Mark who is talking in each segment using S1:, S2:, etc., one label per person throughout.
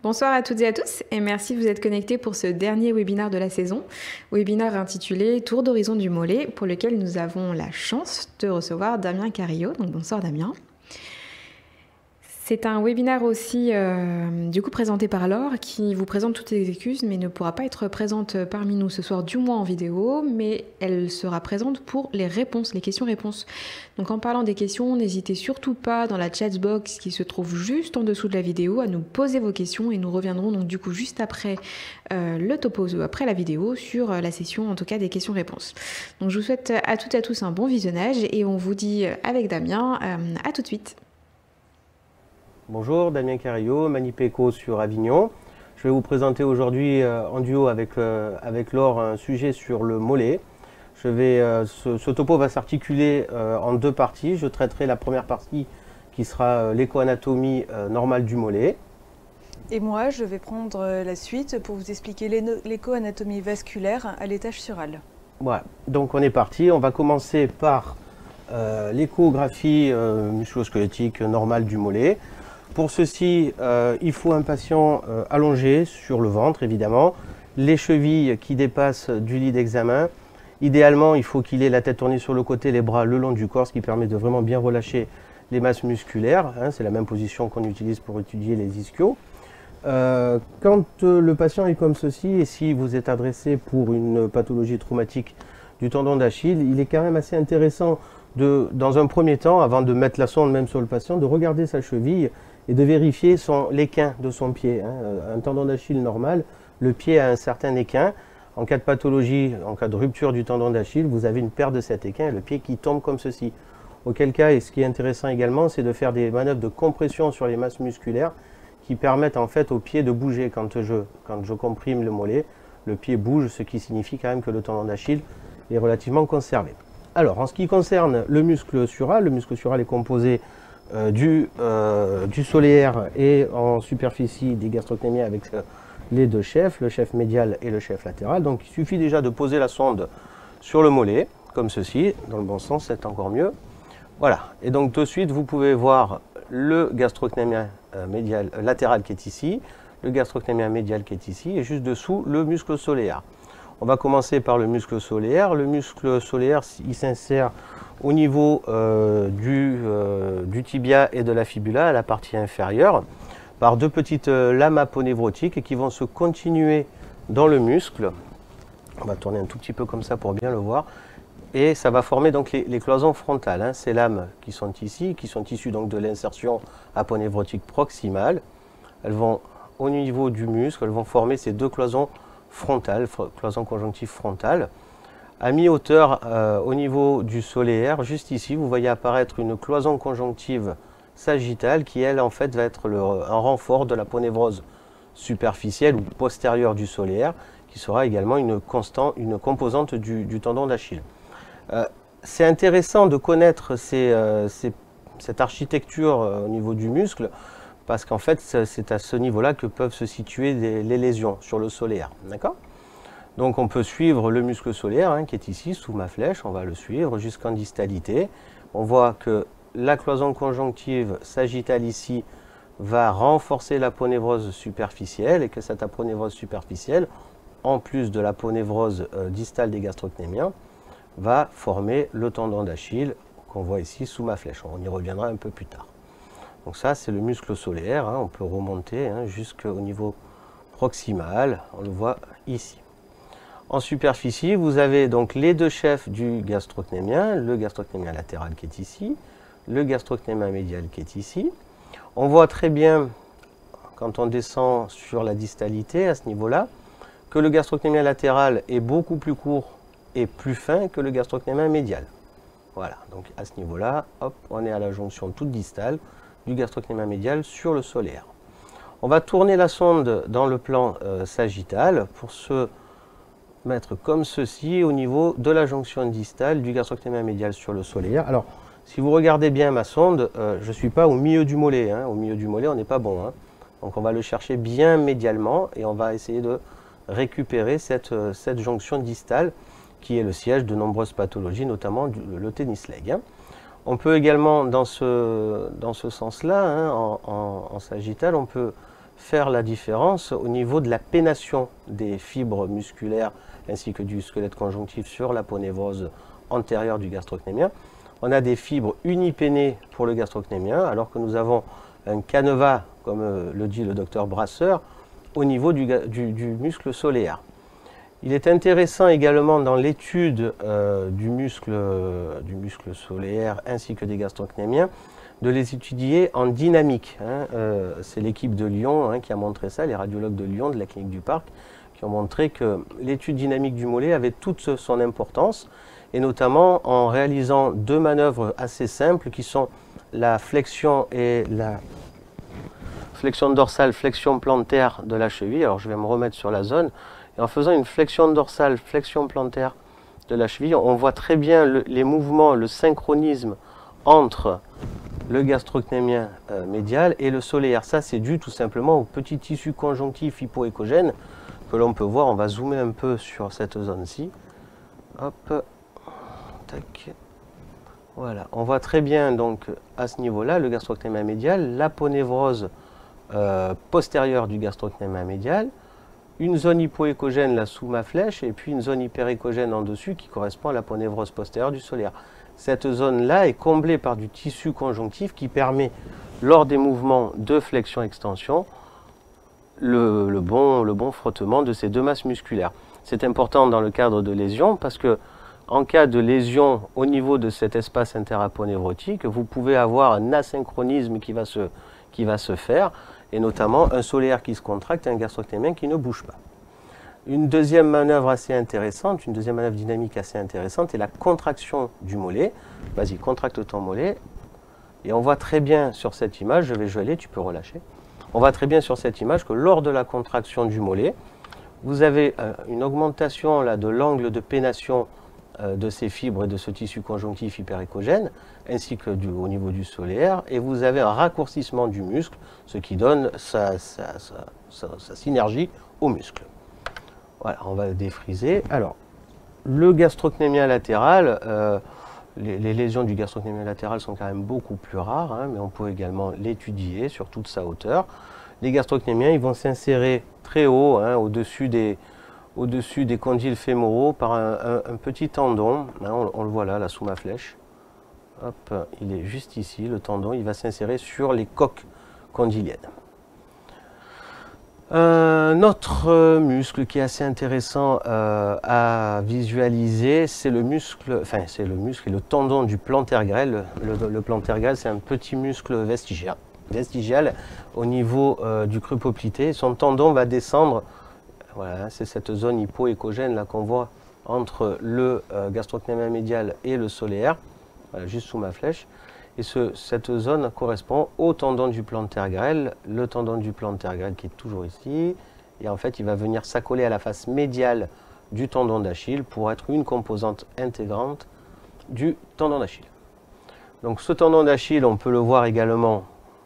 S1: Bonsoir à toutes et à tous et merci de vous être connectés pour ce dernier webinaire de la saison, webinaire intitulé Tour d'horizon du mollet pour lequel nous avons la chance de recevoir Damien Carrillo. Donc bonsoir Damien. C'est un webinaire aussi du coup présenté par Laure qui vous présente toutes les excuses mais ne pourra pas être présente parmi nous ce soir, du moins en vidéo, mais elle sera présente pour les réponses, les questions-réponses. Donc en parlant des questions, n'hésitez surtout pas dans la chat box qui se trouve juste en dessous de la vidéo à nous poser vos questions et nous reviendrons donc du coup juste après le topo, après la vidéo sur la session en tout cas des questions-réponses. Donc je vous souhaite à toutes et à tous un bon visionnage et on vous dit avec Damien à tout de suite.
S2: Bonjour, Damien Carrillo, Manipeco sur Avignon. Je vais vous présenter aujourd'hui en duo avec Laure un sujet sur le mollet. Ce topo va s'articuler en deux parties. Je traiterai la première partie qui sera l'écho-anatomie normale du mollet.
S3: Et moi, je vais prendre la suite pour vous expliquer l'écho-anatomie vasculaire à l'étage sural.
S2: Voilà, donc on est parti. On va commencer par l'échographie musculo-squelettique normale du mollet. Pour ceci, il faut un patient allongé sur le ventre, évidemment, les chevilles qui dépassent du lit d'examen. Idéalement, il faut qu'il ait la tête tournée sur le côté, les bras le long du corps, ce qui permet de vraiment bien relâcher les masses musculaires. C'est la même position qu'on utilise pour étudier les ischios. Quand le patient est comme ceci, et si vous êtes adressé pour une pathologie traumatique du tendon d'Achille, il est quand même assez intéressant dans un premier temps, avant de mettre la sonde même sur le patient, de regarder sa cheville et de vérifier l'équin de son pied. Un tendon d'Achille normal, le pied a un certain équin. En cas de pathologie, en cas de rupture du tendon d'Achille, vous avez une perte de cet équin et le pied qui tombe comme ceci. Auquel cas, et ce qui est intéressant également, c'est de faire des manœuvres de compression sur les masses musculaires qui permettent en fait au pied de bouger. Quand je comprime le mollet, le pied bouge, ce qui signifie quand même que le tendon d'Achille est relativement conservé. Alors, en ce qui concerne le muscle sural est composé du solaire et en superficie des gastrocnémiens avec les deux chefs, le chef médial et le chef latéral. Donc il suffit déjà de poser la sonde sur le mollet, comme ceci, dans le bon sens, c'est encore mieux. Voilà, et donc de suite vous pouvez voir le gastrocnémien médial latéral qui est ici, le gastrocnémien médial qui est ici, et juste dessous le muscle solaire. On va commencer par le muscle solaire. Le muscle solaire, il s'insère au niveau du tibia et de la fibula, à la partie inférieure, par deux petites lames aponevrotiques qui vont se continuer dans le muscle. On va tourner un tout petit peu comme ça pour bien le voir. Et ça va former donc les cloisons frontales. Ces lames qui sont ici, qui sont issues donc de l'insertion aponevrotique proximale, elles vont au niveau du muscle, elles vont former ces deux cloisons frontales, cloison conjonctive frontale. À mi-hauteur, au niveau du solaire, juste ici, vous voyez apparaître une cloison conjonctive sagittale qui, elle, en fait, va être un renfort de l'aponévrose superficielle ou postérieure du solaire, qui sera également une composante du tendon d'Achille. C'est intéressant de connaître cette architecture au niveau du muscle, parce qu'en fait, c'est à ce niveau-là que peuvent se situer les lésions sur le solaire. D'accord ? Donc on peut suivre le muscle solaire qui est ici sous ma flèche, on va le suivre jusqu'en distalité. On voit que la cloison conjonctive sagittale ici va renforcer l'aponévrose superficielle et que cette aponévrose superficielle, en plus de l'aponévrose distale des gastrocnémiens, va former le tendon d'Achille qu'on voit ici sous ma flèche. On y reviendra un peu plus tard. Donc ça, c'est le muscle solaire. On peut remonter jusqu'au niveau proximal. On le voit ici. En superficie, vous avez donc les deux chefs du gastrocnémien, le gastrocnémien latéral qui est ici, le gastrocnémien médial qui est ici. On voit très bien, quand on descend sur la distalité à ce niveau-là, que le gastrocnémien latéral est beaucoup plus court et plus fin que le gastrocnémien médial. Voilà, donc à ce niveau-là, hop, on est à la jonction toute distale du gastrocnémien médial sur le solaire. On va tourner la sonde dans le plan sagittal pour se mettre comme ceci au niveau de la jonction distale du gastrocnémien médial sur le solaire. Alors, si vous regardez bien ma sonde, je ne suis pas au milieu du mollet. Au milieu du mollet, on n'est pas bon. Donc, on va le chercher bien médialement et on va essayer de récupérer cette jonction distale qui est le siège de nombreuses pathologies, notamment le tennis leg. On peut également, dans ce sens-là, en sagittal, on peut faire la différence au niveau de la pénation des fibres musculaires ainsi que du squelette conjonctif sur l'aponévrose antérieure du gastrocnémien. On a des fibres unipénées pour le gastrocnémien, alors que nous avons un canevas, comme le dit le docteur Brasseur, au niveau du muscle soléaire. Il est intéressant également dans l'étude du muscle soléaire ainsi que des gastrocnémiens de les étudier en dynamique. C'est l'équipe de Lyon qui a montré ça, les radiologues de Lyon, de la clinique du Parc, qui ont montré que l'étude dynamique du mollet avait toute son importance, et notamment en réalisant deux manœuvres assez simples qui sont la flexion et la flexion dorsale, flexion plantaire de la cheville. Alors je vais me remettre sur la zone. Et en faisant une flexion dorsale, flexion plantaire de la cheville, on voit très bien les mouvements, le synchronisme entre le gastrocnémien médial et le soléaire. Ça, c'est dû tout simplement au petit tissu conjonctif hypoécogène que l'on peut voir. On va zoomer un peu sur cette zone-ci. Hop, tac. Voilà, on voit très bien donc à ce niveau-là le gastrocnémien médial, l'aponévrose postérieure du gastrocnémien médial, une zone hypoécogène là sous ma flèche et puis une zone hyperécogène en dessus qui correspond à l'aponévrose postérieure du soléaire. Cette zone-là est comblée par du tissu conjonctif qui permet, lors des mouvements de flexion-extension, le bon frottement de ces deux masses musculaires. C'est important dans le cadre de lésions parce que en cas de lésion au niveau de cet espace interaponévrotique, vous pouvez avoir un asynchronisme qui va se faire, et notamment un soléaire qui se contracte et un gastrocnémien qui ne bouge pas. Une deuxième manœuvre assez intéressante, une deuxième manœuvre dynamique assez intéressante est la contraction du mollet. Vas-y, contracte ton mollet. Et on voit très bien sur cette image, je vais geler, tu peux relâcher. On voit très bien sur cette image que lors de la contraction du mollet, vous avez une augmentation là, de l'angle de pénation de ces fibres et de ce tissu conjonctif hyperécogène, ainsi que au niveau du soléaire, et vous avez un raccourcissement du muscle, ce qui donne sa synergie au muscle. Voilà, on va défriser. Alors, le gastrocnémien latéral, les lésions du gastrocnémien latéral sont quand même beaucoup plus rares, mais on peut également l'étudier sur toute sa hauteur. Les gastrocnémiens, ils vont s'insérer très haut, au-dessus des condyles fémoraux par un petit tendon, on le voit là sous ma flèche. Hop, il est juste ici, le tendon, il va s'insérer sur les coques condyliennes. Un autre muscle qui est assez intéressant à visualiser, c'est le muscle et le tendon du plantaire grêle. Le plantaire grêle, c'est un petit muscle vestigial au niveau du creux poplité. Son tendon va descendre. Voilà, c'est cette zone hypoécogène là qu'on voit entre le gastrocnémien médial et le soléaire, voilà, juste sous ma flèche. Et cette zone correspond au tendon du plantaire grêle, le tendon du plantaire grêle qui est toujours ici. Et en fait, il va venir s'accoler à la face médiale du tendon d'Achille pour être une composante intégrante du tendon d'Achille. Donc ce tendon d'Achille, on peut le voir également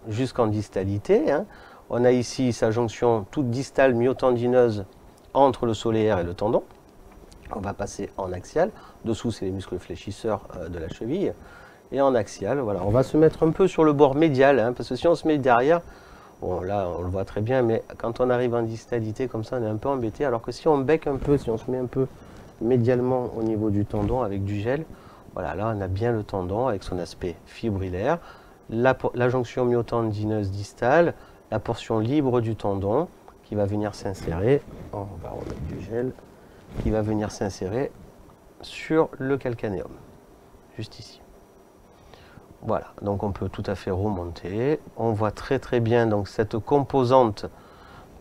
S2: jusqu'en distalité. On a ici sa jonction toute distale myotendineuse entre le soléaire et le tendon. On va passer en axial. Dessous, c'est les muscles fléchisseurs de la cheville. Et en axial, voilà, on va se mettre un peu sur le bord médial, parce que si on se met derrière, bon là on le voit très bien, mais quand on arrive en distalité comme ça, on est un peu embêté, alors que si on bec un peu, si on se met un peu médialement au niveau du tendon avec du gel, voilà, là on a bien le tendon avec son aspect fibrillaire, la jonction myotendineuse distale, la portion libre du tendon qui va venir s'insérer, on va remettre du gel, qui va venir s'insérer sur le calcanéum, juste ici. Voilà, donc on peut tout à fait remonter. On voit très très bien donc cette composante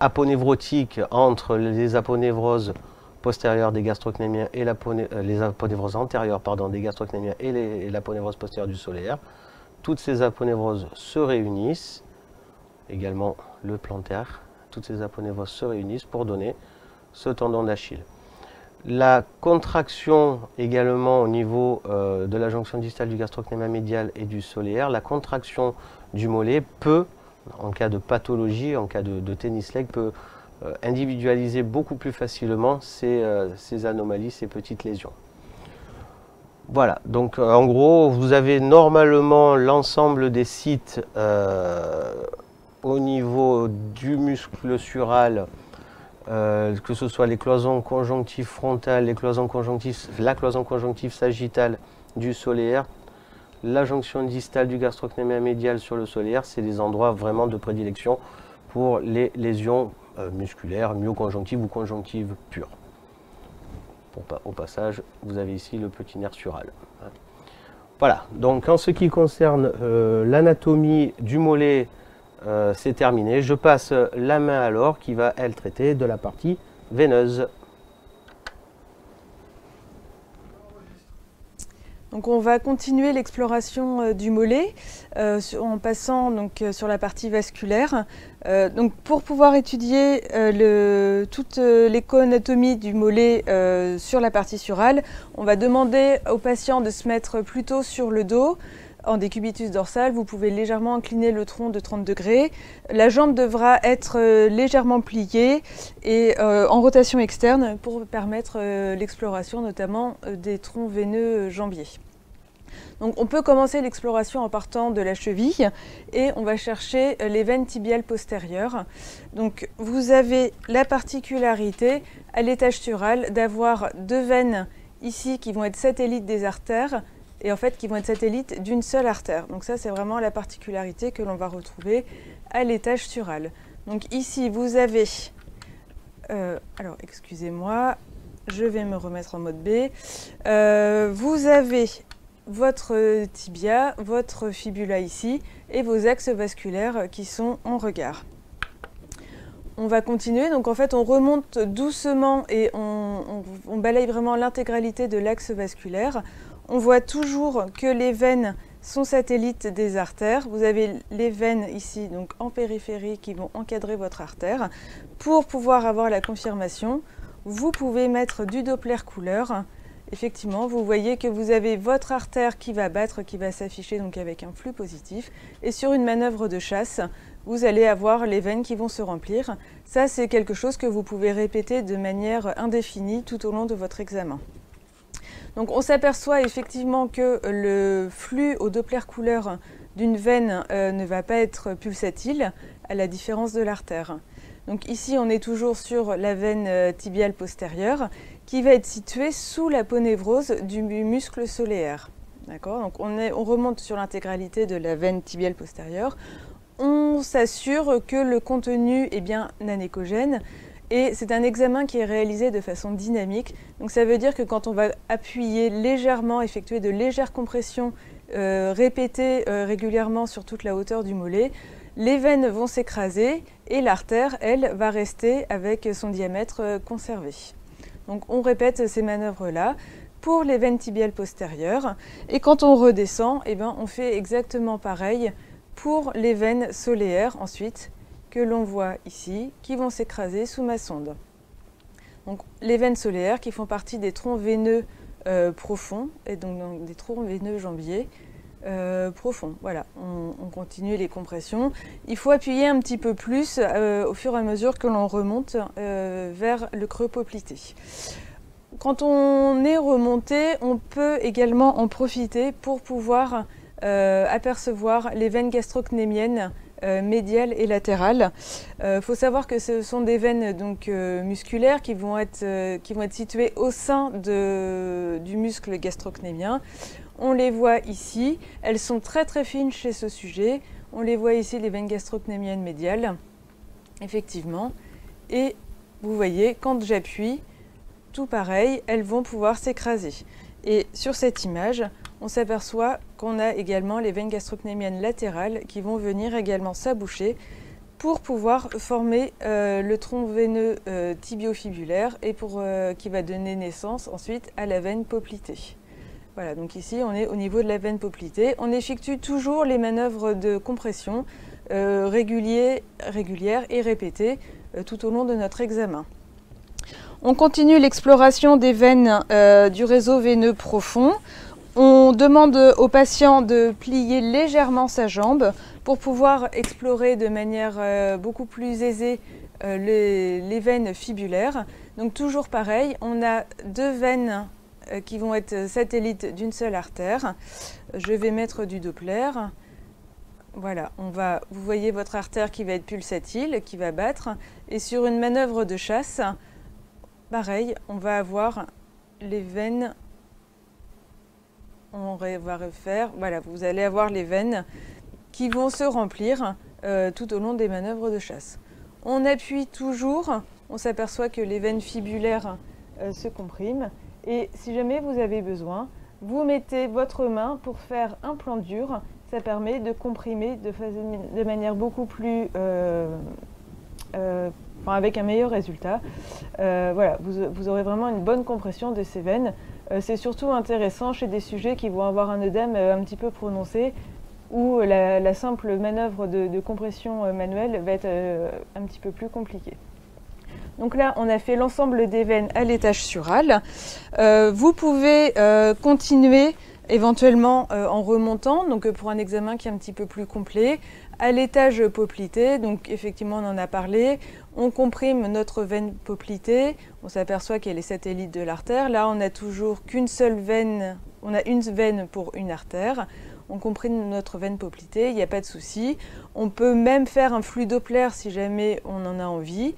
S2: aponévrotique entre les aponévroses postérieures des gastrocnémiens et les aponévroses antérieures des gastrocnémiens et l'aponévrose postérieure du soléaire. Toutes ces aponévroses se réunissent, également le plantaire, toutes ces aponévroses se réunissent pour donner ce tendon d'Achille. La contraction également au niveau de la jonction distale du gastrocnémien médial et du soléaire, la contraction du mollet peut, en cas de pathologie, en cas de tennis leg, peut individualiser beaucoup plus facilement ces anomalies, ces petites lésions. Voilà, donc en gros, vous avez normalement l'ensemble des sites au niveau du muscle sural, que ce soit les cloisons conjonctives frontales, la cloison conjonctive sagittale du solaire, la jonction distale du gastrocnémien médial sur le solaire, c'est des endroits vraiment de prédilection pour les lésions musculaires, myoconjonctives ou conjonctives pures. Au passage, vous avez ici le petit nerf sural. Voilà, donc en ce qui concerne l'anatomie du mollet, c'est terminé. Je passe la main à Laure qui va, elle, traiter de la partie veineuse.
S3: Donc on va continuer l'exploration du mollet en passant donc, sur la partie vasculaire. Donc pour pouvoir étudier toute l'écho-anatomie du mollet sur la partie surale, on va demander au patient de se mettre plutôt sur le dos en décubitus dorsal. Vous pouvez légèrement incliner le tronc de 30 degrés. La jambe devra être légèrement pliée et en rotation externe pour permettre l'exploration notamment des troncs veineux jambiers. Donc on peut commencer l'exploration en partant de la cheville et on va chercher les veines tibiales postérieures. Donc vous avez la particularité à l'étage sural d'avoir deux veines ici qui vont être satellites des artères et en fait qui vont être satellites d'une seule artère. Donc ça c'est vraiment la particularité que l'on va retrouver à l'étage sural. Donc ici vous avez, alors excusez-moi, je vais me remettre en mode B. Vous avez votre tibia, votre fibula ici et vos axes vasculaires qui sont en regard. On va continuer, donc en fait on remonte doucement et on balaye vraiment l'intégralité de l'axe vasculaire. On voit toujours que les veines sont satellites des artères. Vous avez les veines ici donc en périphérie qui vont encadrer votre artère. Pour pouvoir avoir la confirmation, vous pouvez mettre du Doppler couleur. Effectivement, vous voyez que vous avez votre artère qui va battre, qui va s'afficher donc avec un flux positif. Et sur une manœuvre de chasse, vous allez avoir les veines qui vont se remplir. Ça, c'est quelque chose que vous pouvez répéter de manière indéfinie tout au long de votre examen. Donc on s'aperçoit effectivement que le flux au Doppler couleur d'une veine ne va pas être pulsatile, à la différence de l'artère. Donc ici, on est toujours sur la veine tibiale postérieure qui va être située sous la ponévrose du muscle solaire. D'accord ? Donc on remonte sur l'intégralité de la veine tibiale postérieure. On s'assure que le contenu est bien anéchogène et c'est un examen qui est réalisé de façon dynamique. Donc ça veut dire que quand on va appuyer légèrement, effectuer de légères compressions répétées régulièrement sur toute la hauteur du mollet, les veines vont s'écraser et l'artère, elle, va rester avec son diamètre conservé. Donc on répète ces manœuvres-là pour les veines tibiales postérieures. Et quand on redescend, eh bien, on fait exactement pareil pour les veines solaires ensuite, que l'on voit ici, qui vont s'écraser sous ma sonde. Donc les veines solaires qui font partie des troncs veineux profonds, et donc des troncs veineux jambiers, profond. Voilà, on continue les compressions. Il faut appuyer un petit peu plus au fur et à mesure que l'on remonte vers le creux poplité. Quand on est remonté, on peut également en profiter pour pouvoir apercevoir les veines gastrocnémiennes médiales et latérales. Faut savoir que ce sont des veines donc, musculaires qui vont être situées au sein du muscle gastrocnémien. On les voit ici, elles sont très très fines chez ce sujet. On les voit ici, les veines gastrocnémiennes médiales, effectivement. Et vous voyez, quand j'appuie, tout pareil, elles vont pouvoir s'écraser. Et sur cette image, on s'aperçoit qu'on a également les veines gastrocnémiennes latérales qui vont venir également s'aboucher pour pouvoir former le tronc veineux tibiofibulaire et qui va donner naissance ensuite à la veine poplitée. Voilà, donc ici on est au niveau de la veine poplitée. On effectue toujours les manœuvres de compression régulières et répétées tout au long de notre examen. On continue l'exploration des veines du réseau veineux profond. On demande au patient de plier légèrement sa jambe pour pouvoir explorer de manière beaucoup plus aisée les veines fibulaires. Donc toujours pareil, on a deux veines qui vont être satellites d'une seule artère. Je vais mettre du Doppler. Voilà, vous voyez votre artère qui va être pulsatile, qui va battre. Et sur une manœuvre de chasse, pareil, on va avoir les veines. On va refaire. Voilà, vous allez avoir les veines qui vont se remplir tout au long des manœuvres de chasse. On appuie toujours, on s'aperçoit que les veines fibulaires se compriment. Et si jamais vous avez besoin, vous mettez votre main pour faire un plan dur. Ça permet de comprimer de manière beaucoup plus... avec un meilleur résultat. Voilà, vous aurez vraiment une bonne compression de ces veines. C'est surtout intéressant chez des sujets qui vont avoir un œdème un petit peu prononcé, où la simple manœuvre de compression manuelle va être un petit peu plus compliquée. Donc là, on a fait l'ensemble des veines à l'étage sural. Vous pouvez continuer éventuellement en remontant, donc pour un examen qui est un petit peu plus complet, à l'étage poplité. Donc effectivement, on en a parlé. On comprime notre veine poplitée. On s'aperçoit qu'elle est satellite de l'artère. Là, on n'a toujours qu'une seule veine. On a une veine pour une artère. On comprime notre veine poplitée, il n'y a pas de souci. On peut même faire un flux Doppler si jamais on en a envie.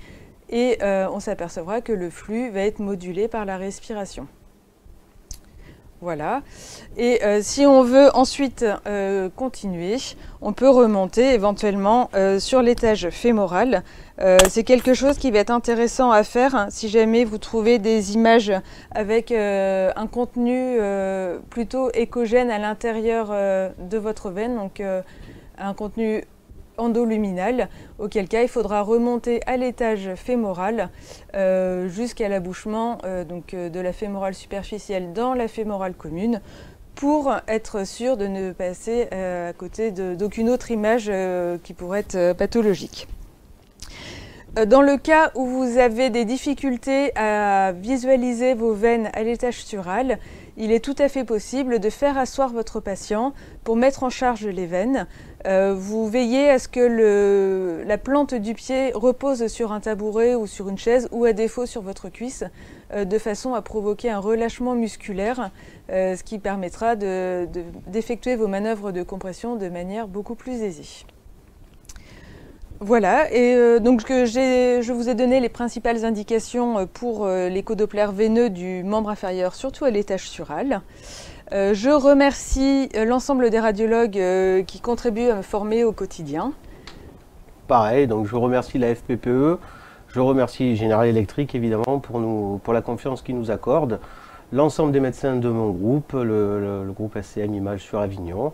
S3: Et on s'apercevra que le flux va être modulé par la respiration. Voilà. Et si on veut ensuite continuer, on peut remonter éventuellement sur l'étage fémoral. C'est quelque chose qui va être intéressant à faire hein, si jamais vous trouvez des images avec un contenu plutôt échogène à l'intérieur de votre veine, donc un contenu endoluminal, auquel cas il faudra remonter à l'étage fémoral jusqu'à l'abouchement de la fémorale superficielle dans la fémorale commune pour être sûr de ne passer à côté d'aucune autre image qui pourrait être pathologique. Dans le cas où vous avez des difficultés à visualiser vos veines à l'étage sural, il est tout à fait possible de faire asseoir votre patient pour mettre en charge les veines. Vous veillez à ce que la plante du pied repose sur un tabouret ou sur une chaise ou à défaut sur votre cuisse, de façon à provoquer un relâchement musculaire, ce qui permettra d'effectuer vos manœuvres de compression de manière beaucoup plus aisée. Voilà, et donc je vous ai donné les principales indications pour l'écho-doppler veineux du membre inférieur, surtout à l'étage sural. Je remercie l'ensemble des radiologues qui contribuent à me former au quotidien.
S2: Pareil, donc je remercie la FPPE, je remercie General Electric évidemment pour la confiance qu'ils nous accordent, l'ensemble des médecins de mon groupe, le groupe SCM Images sur Avignon.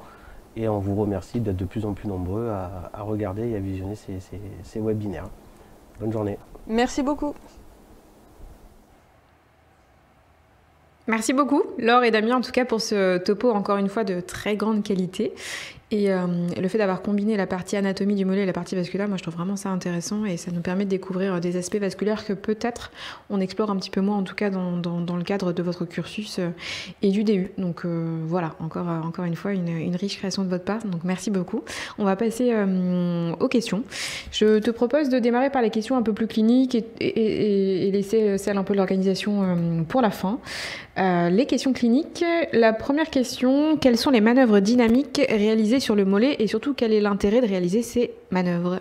S2: Et on vous remercie d'être de plus en plus nombreux à regarder et à visionner ces webinaires. Bonne journée.
S3: Merci beaucoup.
S1: Merci beaucoup, Laure et Damien, en tout cas pour ce topo encore une fois de très grande qualité. Et le fait d'avoir combiné la partie anatomie du mollet et la partie vasculaire, moi je trouve vraiment ça intéressant et ça nous permet de découvrir des aspects vasculaires que peut-être on explore un petit peu moins, en tout cas dans le cadre de votre cursus et du DU. Donc voilà, encore une fois, une riche création de votre part, donc merci beaucoup. On va passer aux questions. Je te propose de démarrer par les questions un peu plus cliniques et laisser celle un peu de l'organisation pour la fin. Les questions cliniques. La première question, quelles sont les manœuvres dynamiques réalisées sur le mollet et surtout quel est l'intérêt de réaliser ces manœuvres?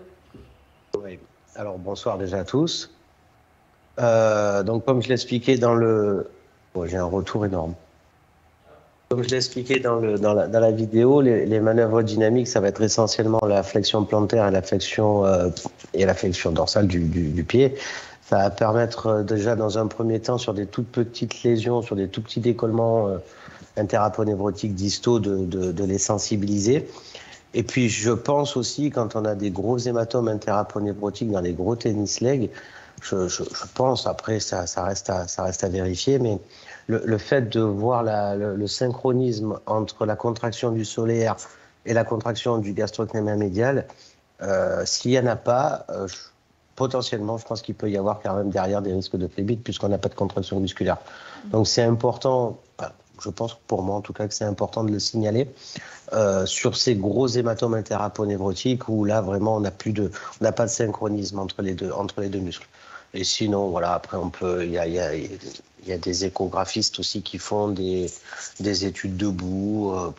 S4: Oui. Alors bonsoir déjà à tous. Donc comme je l'expliquais dans le... Oh, j'ai un retour énorme. Comme je l'expliquais dans la vidéo, les manœuvres dynamiques, ça va être essentiellement la flexion plantaire et la flexion dorsale du pied. Ça va permettre déjà dans un premier temps sur des toutes petites lésions, sur des tout petits décollements interaponevrotiques distaux de les sensibiliser. Et puis je pense aussi quand on a des gros hématomes interaponevrotiques dans les gros tennis legs, je pense, après ça reste à vérifier, mais le fait de voir le synchronisme entre la contraction du solaire et la contraction du gastrocnémien médial, s'il n'y en a pas, potentiellement, je pense qu'il peut y avoir quand même derrière des risques de phlébite puisqu'on n'a pas de contraction musculaire. Donc c'est important, je pense pour moi en tout cas que c'est important de le signaler sur ces gros hématomes interaponevrotiques où là vraiment on n'a pas de synchronisme entre les deux muscles. Et sinon voilà, après il y a des échographistes aussi qui font des études debout. On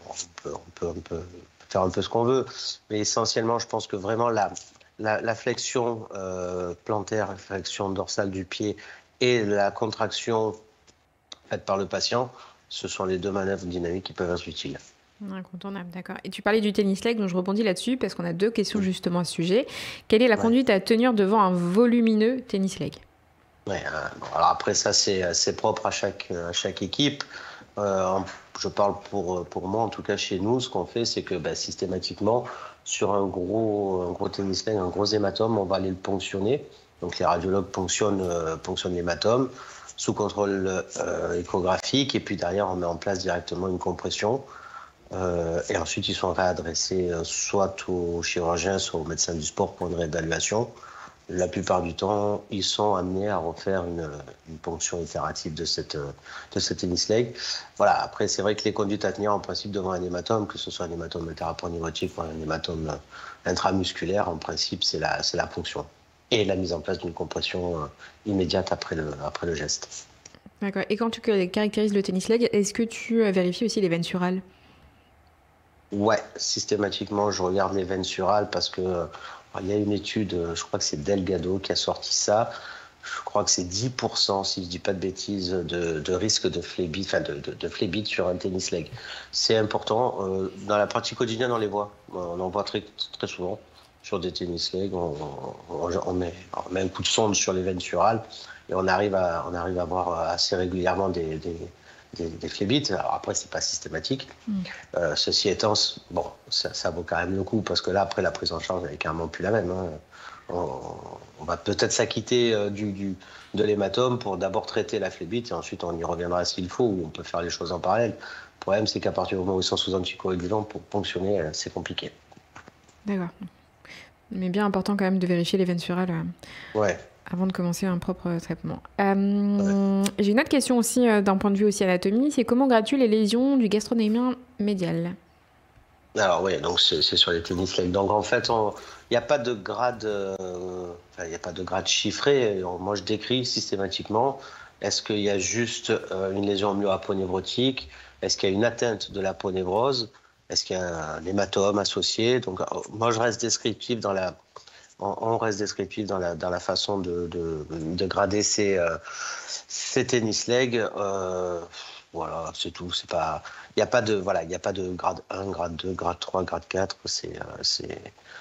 S4: peut faire un peu ce qu'on veut. Mais essentiellement, je pense que vraiment la flexion plantaire, la flexion dorsale du pied et la contraction faite par le patient, ce sont les deux manœuvres dynamiques qui peuvent être utiles.
S1: Incontournable, d'accord. Et tu parlais du tennis leg, donc je rebondis là-dessus parce qu'on a 2 questions justement à ce sujet. Quelle est la conduite à tenir devant un volumineux tennis leg?
S4: Ouais, bon, alors après ça, c'est propre à chaque équipe. Je parle pour moi, en tout cas chez nous, ce qu'on fait, c'est que systématiquement, sur un gros tennis leg, un gros hématome, on va aller le ponctionner. Donc les radiologues ponctionnent l'hématome sous contrôle échographique, et puis derrière, on met en place directement une compression. Et ensuite, ils sont réadressés soit au chirurgien, soit au médecin du sport pour une réévaluation. La plupart du temps, ils sont amenés à refaire une ponction itérative de cette tennis leg. Voilà. Après, c'est vrai que les conduites à tenir en principe devant un hématome, que ce soit un hématome interaponeurotique ou un hématome intramusculaire, en principe, c'est la ponction et la mise en place d'une compression immédiate après le geste.
S1: D'accord. Et quand tu caractérises le tennis leg, est-ce que tu vérifies aussi les veines surales? Ouais,
S4: systématiquement, je regarde les veines surales parce que il y a une étude, je crois que c'est Delgado qui a sorti ça. Je crois que c'est 10%, si je ne dis pas de bêtises, de risque de phlébite, enfin de phlébite sur un tennis leg. C'est important. Dans la pratique quotidienne, on les voit. On en voit très, très souvent sur des tennis legs. On met un coup de sonde sur les veines surales et on arrive à voir assez régulièrement des phlébites. Alors après, c'est pas systématique. Ceci étant, bon, ça vaut quand même le coup parce que là, après, la prise en charge, elle est carrément plus la même. Hein. On va peut-être s'acquitter de l'hématome pour d'abord traiter la phlébite et ensuite on y reviendra s'il faut, ou on peut faire les choses en parallèle. Le problème, c'est qu'à partir du moment où ils sont sous anticoagulants, pour ponctionner, c'est compliqué.
S1: D'accord. Mais bien important quand même de vérifier les veines surales.
S4: Ouais.
S1: Avant de commencer un propre traitement. J'ai une autre question aussi d'un point de vue aussi anatomie, c'est comment graduent les lésions du gastrocnémien médial?
S4: Alors oui, donc c'est sur les tennis legs. Donc en fait, il n'y a pas de grade, il n'y a pas de grade chiffré. Moi, je décris systématiquement. Est-ce qu'il y a juste une lésion myo-aponeurotique? Est-ce qu'il y a une atteinte de l'aponévrose? Est-ce qu'il y a un hématome associé? Donc moi, je reste descriptif on reste descriptif dans la façon de grader ces tennis legs. Voilà, c'est tout. C'est pas, il n'y a pas de grade 1, grade 2, grade 3, grade 4.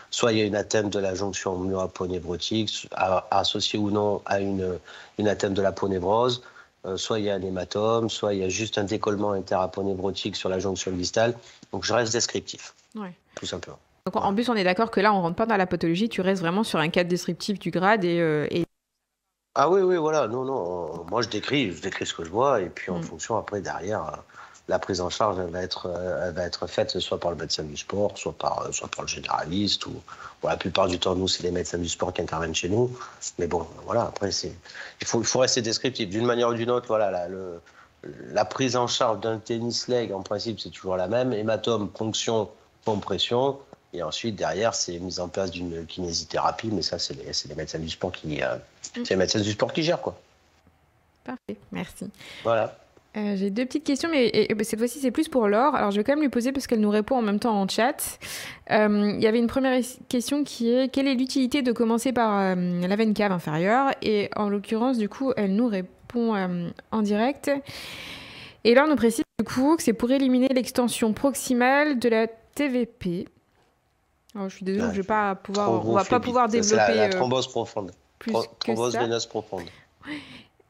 S4: Soit il y a une atteinte de la jonction myo-aponeurotique, associée ou non à une atteinte de l'aponévrose. Soit il y a un hématome, soit il y a juste un décollement interaponeurotique sur la jonction distale. Donc je reste descriptif, tout simplement.
S1: Donc, en plus, on est d'accord que là, on ne rentre pas dans la pathologie, tu restes vraiment sur un cadre descriptif du grade et...
S4: Ah oui, voilà, non, moi je décris ce que je vois, et puis en fonction, après, derrière, la prise en charge, elle va être faite soit par le médecin du sport, soit par le généraliste, ou la plupart du temps, nous, c'est les médecins du sport qui interviennent chez nous. Mais bon, voilà, après, il faut rester descriptif. D'une manière ou d'une autre, voilà, la prise en charge d'un tennis leg, en principe, c'est toujours la même. Hématome, ponction, compression. Et ensuite, derrière, c'est mise en place d'une kinésithérapie, mais ça, c'est les médecins du sport qui gèrent, quoi.
S1: Parfait, merci.
S4: Voilà.
S1: J'ai 2 petites questions, mais cette fois-ci, c'est plus pour Laure. Alors, je vais quand même lui poser parce qu'elle nous répond en même temps en chat. Il y avait une première question qui est: quelle est l'utilité de commencer par la veine cave inférieure? Et en l'occurrence, du coup, elle nous répond en direct. Et Laure nous précise, du coup, que c'est pour éliminer l'extension proximale de la TVP. Alors, je suis désolée, on va pas pouvoir développer.
S4: C'est la thrombose profonde. Thrombose veineuse profonde.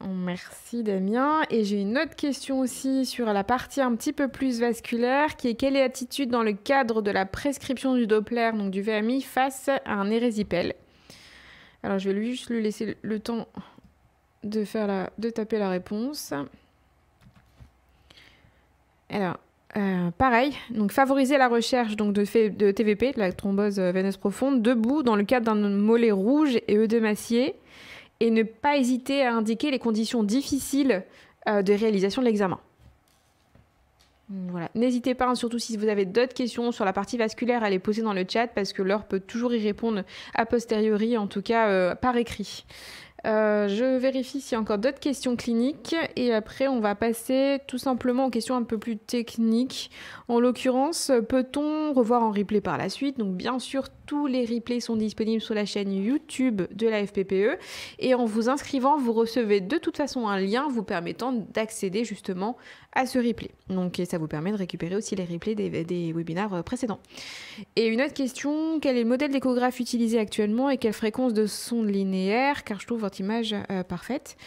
S1: Merci Damien. Et j'ai une autre question aussi sur la partie un petit peu plus vasculaire, qui est: quelle est l'attitude dans le cadre de la prescription du Doppler, donc du VMI, face à un érésipèle? Alors, je vais juste lui laisser le temps de taper la réponse. Alors, pareil, donc favoriser la recherche donc de TVP, de la thrombose veineuse profonde, debout dans le cadre d'un mollet rouge et œdémacié, et ne pas hésiter à indiquer les conditions difficiles de réalisation de l'examen. Voilà. N'hésitez pas, surtout si vous avez d'autres questions sur la partie vasculaire, à les poser dans le chat, parce que Laure peut toujours y répondre a posteriori, en tout cas par écrit. Je vérifie s'il y a encore d'autres questions cliniques et après on va passer tout simplement aux questions un peu plus techniques. En l'occurrence, peut-on revoir en replay par la suite? Donc bien sûr, tous les replays sont disponibles sur la chaîne YouTube de la FPPE et en vous inscrivant, vous recevez de toute façon un lien vous permettant d'accéder justement à ce replay. Donc et ça vous permet de récupérer aussi les replays des webinaires précédents. Et une autre question, quel est le modèle d'échographe utilisé actuellement et quelle fréquence de sonde linéaire? Car je trouve votre image parfaite.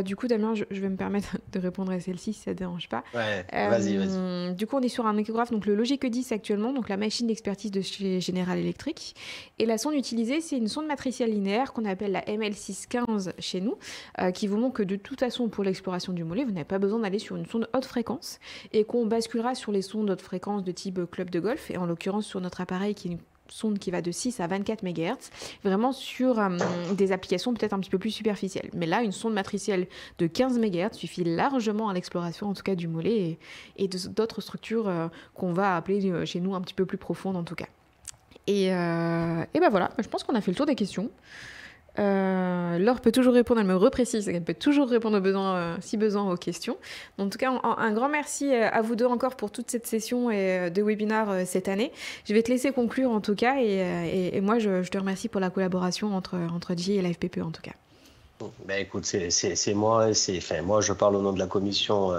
S1: Du coup, Damien, je vais me permettre de répondre à celle-ci si ça ne dérange pas.
S4: Ouais, vas-y.
S1: Du coup, on est sur un échographe, donc le Logic E10 actuellement, donc la machine d'expertise de chez General Electric. Et la sonde utilisée, c'est une sonde matricielle linéaire qu'on appelle la ML615 chez nous, qui vous montre que de toute façon, pour l'exploration du mollet, vous n'avez pas besoin d'aller sur une sonde haute fréquence et qu'on basculera sur les sondes haute fréquence de type club de golf, et en l'occurrence sur notre appareil qui est une sonde qui va de 6 à 24 MHz, vraiment sur des applications peut-être un petit peu plus superficielles. Mais là, une sonde matricielle de 15 MHz suffit largement à l'exploration, en tout cas du mollet, et d'autres structures qu'on va appeler chez nous un petit peu plus profondes en tout cas. Et ben voilà, je pense qu'on a fait le tour des questions. Laure peut toujours répondre, elle me reprécise qu'elle peut toujours répondre aux besoins, si besoin aux questions. En tout cas, un grand merci à vous deux encore pour toute cette session de webinaire cette année. Je vais te laisser conclure en tout cas et moi je te remercie pour la collaboration entre J et la FPPE en tout cas.
S4: Ben écoute, c'est moi, moi je parle au nom de la commission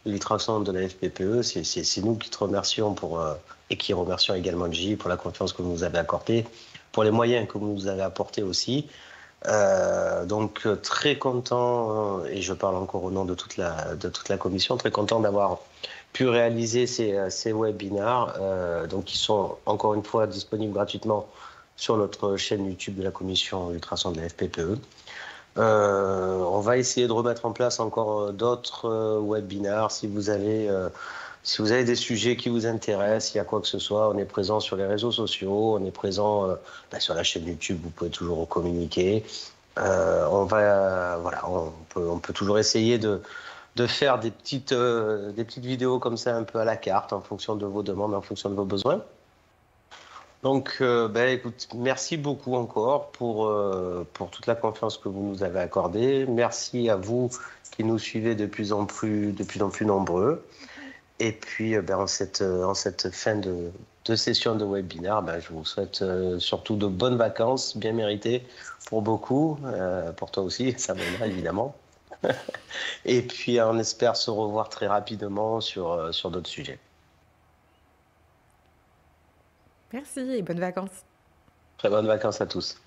S4: ultrasonde de la FPPE, c'est nous qui te remercions et qui remercions également J pour la confiance que vous nous avez accordée, pour les moyens que vous nous avez apportés aussi. Donc très content, et je parle encore au nom de toute la commission, très content d'avoir pu réaliser ces webinaires, donc qui sont encore une fois disponibles gratuitement sur notre chaîne YouTube de la commission ultrasonde de la FPPE. On va essayer de remettre en place encore d'autres webinaires si vous avez des sujets qui vous intéressent, il y a quoi que ce soit, on est présent sur les réseaux sociaux, on est présent sur la chaîne YouTube, vous pouvez toujours communiquer. On peut toujours essayer de faire des petites vidéos comme ça un peu à la carte en fonction de vos demandes, en fonction de vos besoins. Donc, écoute, merci beaucoup encore pour toute la confiance que vous nous avez accordée. Merci à vous qui nous suivez de plus en plus nombreux. Et puis, en cette fin de session de webinaire, je vous souhaite surtout de bonnes vacances, bien méritées pour beaucoup, pour toi aussi, ça m'aidera évidemment. Et puis, on espère se revoir très rapidement sur d'autres sujets.
S1: Merci et bonnes vacances.
S4: Très bonnes vacances à tous.